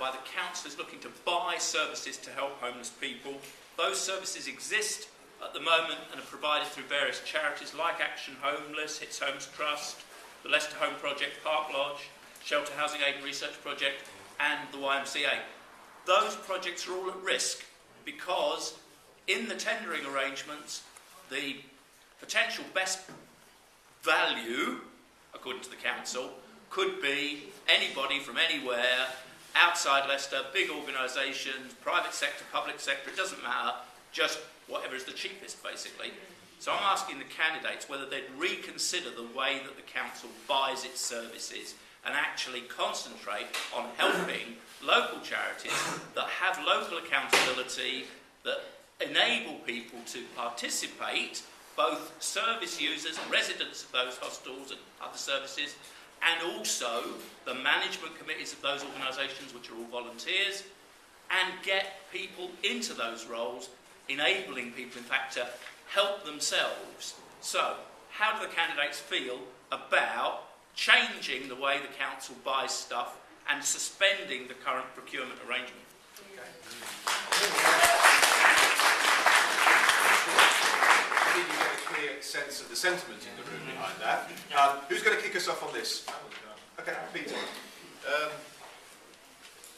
whereby the council is looking to buy services to help homeless people. Those services exist at the moment and are provided through various charities like Action Homeless, Hits Homes Trust, the Leicester Home Project, Park Lodge, Shelter Housing Aid and Research Project, and the YMCA. Those projects are all at risk because in the tendering arrangements, the potential best value, according to the council, could be anybody from anywhere, outside Leicester, big organisations, private sector, public sector, it doesn't matter, just whatever is the cheapest, basically. So I'm asking the candidates whether they'd reconsider the way that the council buys its services and actually concentrate on helping local charities that have local accountability, that enable people to participate, both service users and residents of those hostels and other services, and also the management committees of those organisations, which are all volunteers, and get people into those roles, enabling people, in fact, to help themselves. So, how do the candidates feel about changing the way the council buys stuff and suspending the current procurement arrangement? I think you get a clear sense of the sentiment in the room behind that. Who's going to kick us off on this? Okay, Peter.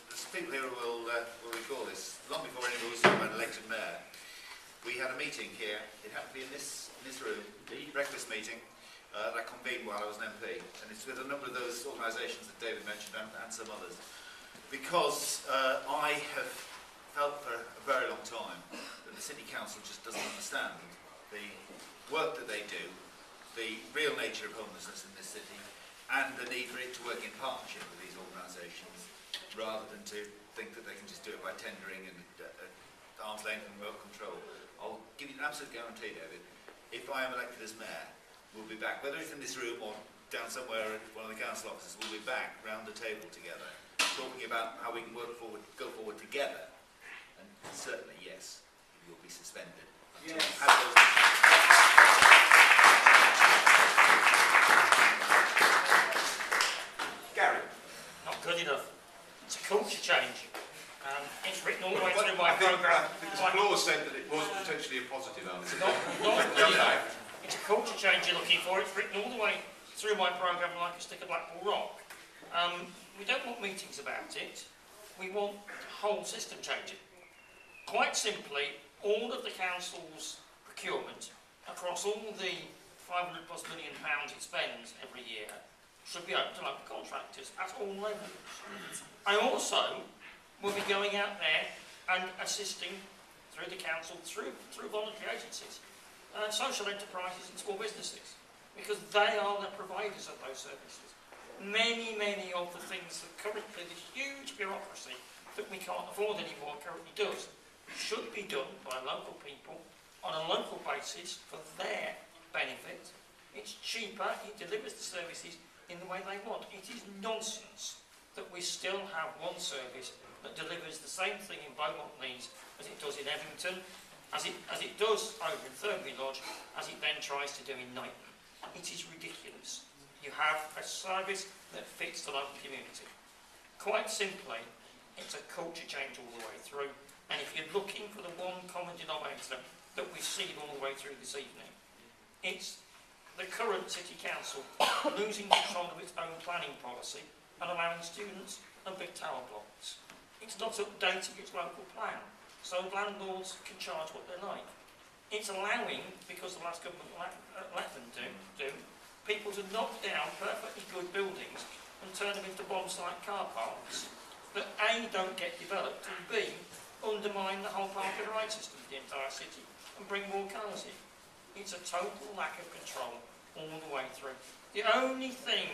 There's people here who will recall this. Long before anyone was an elected mayor, we had a meeting here. It happened to be in this room, the breakfast meeting that I convened while I was an MP, and it's with a number of those organisations that David mentioned and some others. Because I have felt for a very long time that the City Council just doesn't understand the work that they do, the real nature of homelessness in this city, and the need for it to work in partnership with these organisations, rather than to think that they can just do it by tendering and arm's length and remote control. I'll give you an absolute guarantee, David, if I am elected as mayor, we'll be back, whether it's in this room or down somewhere at one of the council offices, we'll be back round the table together, talking about how we can go forward together. And certainly, yes, it will be suspended. Yes. Gary. Not good enough. It's a culture change. It's written all the way through my programme. Because Claus said that it was potentially a positive answer. Not good enough. It's a culture change you're looking for. It's written all the way through my programme like a stick of Blackpool rock. We don't want meetings about it. We want the whole system changing. Quite simply, all of the council's procurement across all the £500+ million it spends every year should be open to local contractors at all levels. I also will be going out there and assisting through the council, through voluntary agencies, social enterprises and small businesses, because they are the providers of those services. Many of the things that currently, the huge bureaucracy that we can't afford anymore currently does, should be done by local people on a local basis for their benefit. It's cheaper, it delivers the services in the way they want. It is nonsense that we still have one service that delivers the same thing in Beaumont Leeds as it does in Evington, as it does over in Thurnbury Lodge, as it then tries to do in Knighton. It is ridiculous. You have a service that fits the local community. Quite simply, it's a culture change all the way through. And if you're looking for the one common denominator that we've seen all the way through this evening, it's the current City Council losing control of its own planning policy and allowing students and big tower blocks. It's not updating its local plan, so landlords can charge what they like. It's allowing, because the last government let them do, people to knock down perfectly good buildings and turn them into bomb-site car parks that A, don't get developed, and B, undermine the whole park and ride system of the entire city and bring more cars in. It's a total lack of control all the way through. The only thing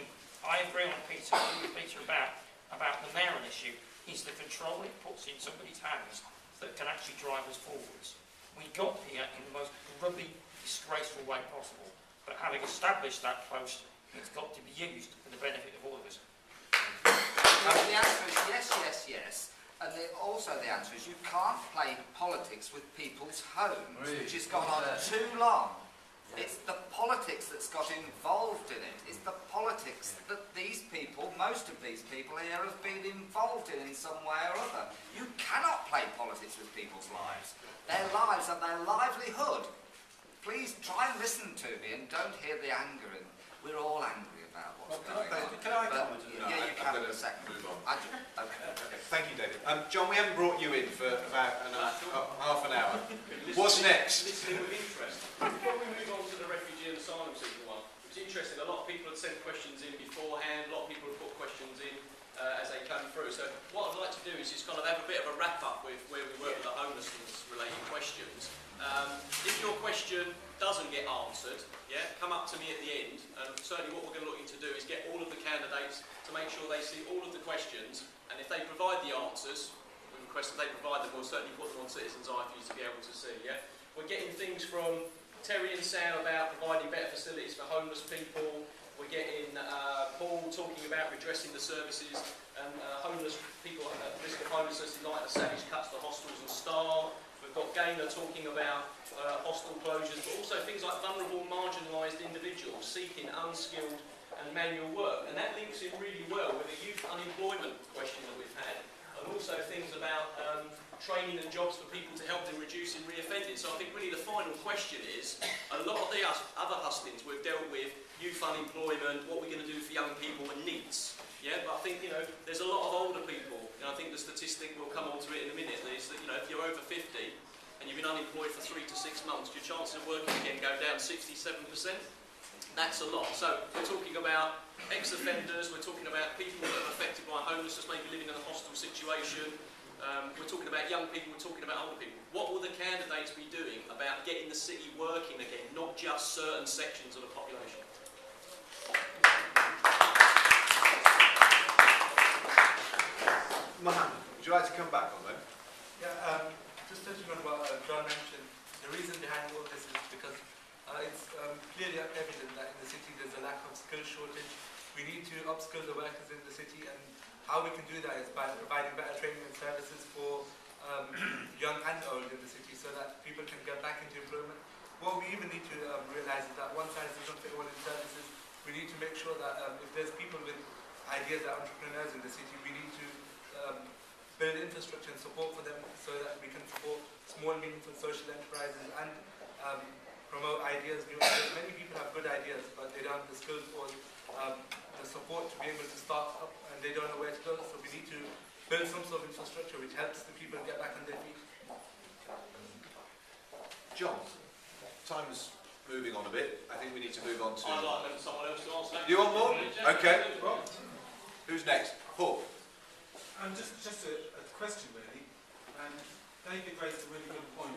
I agree on Peter about the mayoral issue is the control it puts in somebody's hands that can actually drive us forwards. We got here in the most grubby, disgraceful way possible, but having established that post, it's got to be used for the benefit of all of us. The answer is yes. And also the answer is you can't play politics with people's homes, which has gone on too long. It's the politics that's got involved in it. It's the politics that these people, most of these people here, have been involved in some way or other. You cannot play politics with people's lives. Their lives and their livelihood. Please try and listen to me and don't hear the anger. And we're all angry about what's going on. Can I But, comment? yeah, you can in a second. Move on. Okay. Thank you, David. John, we haven't brought you in for about half an hour. What's next? Listening with interest. Before we move on to the refugee and asylum seeker one, it's interesting, a lot of people had sent questions in beforehand, a lot of people have put questions in as they come through. So what I'd like to do is just kind of have a bit of a wrap up with where we were with the homelessness related questions. If your question doesn't get answered, come up to me at the end, and certainly what we're going to look to do is get all of the candidates to make sure they see all of the questions, and if they provide the answers, we request that they provide them, we'll certainly put them on Citizens' Eye for you to be able to see. We're getting things from Terry and Sam about providing better facilities for homeless people. We're getting Paul talking about redressing the services and homeless people at risk of homelessness in light of savage cuts to hostels and Star. We've got Gaynor talking about hostel closures, but also things like vulnerable, marginalised individuals seeking unskilled and manual work. And that links in really well with the youth unemployment question that we've had, and also things about training and jobs for people to help them reduce in reoffending. So I think really the final question is, a lot of the other hustings we've dealt with, youth unemployment, what we're going to do for young people and needs. But I think, there's a lot of older people, and I think the statistic, we'll come on to it in a minute, is that, if you're over 50 and you've been unemployed for 3 to 6 months, your chances of working again go down 67%. That's a lot. So we're talking about ex-offenders, we're talking about people that are affected by homelessness, maybe living in a hostel situation, we're talking about young people, we're talking about older people. What will the candidates be doing about getting the city working again, not just certain sections of the population? Mohammed, would you like to come back on that? Just touching on what John mentioned, the reason behind all this is because it's clearly evident that in the city there's a lack of skill shortage. We need to upskill the workers in the city, and how we can do that is by providing better training and services for young and old in the city, so that people can get back into employment. What we even need to realise is that one size doesn't fit all in services. We need to make sure that if there's people with ideas, that entrepreneurs in the city, we need to build infrastructure and support for them, so that we can support small, meaningful social enterprises and promote ideas, new ideas. Many people have good ideas, but they don't have the skills or the support to be able to start up, and they don't know where to go. So we need to build some sort of infrastructure which helps the people get back on their feet. John, time's moving on a bit. I think we need to move on to... I'd like someone else to answer that. You want more? Okay. Who's next? Paul. Just a question really. David raised a really good point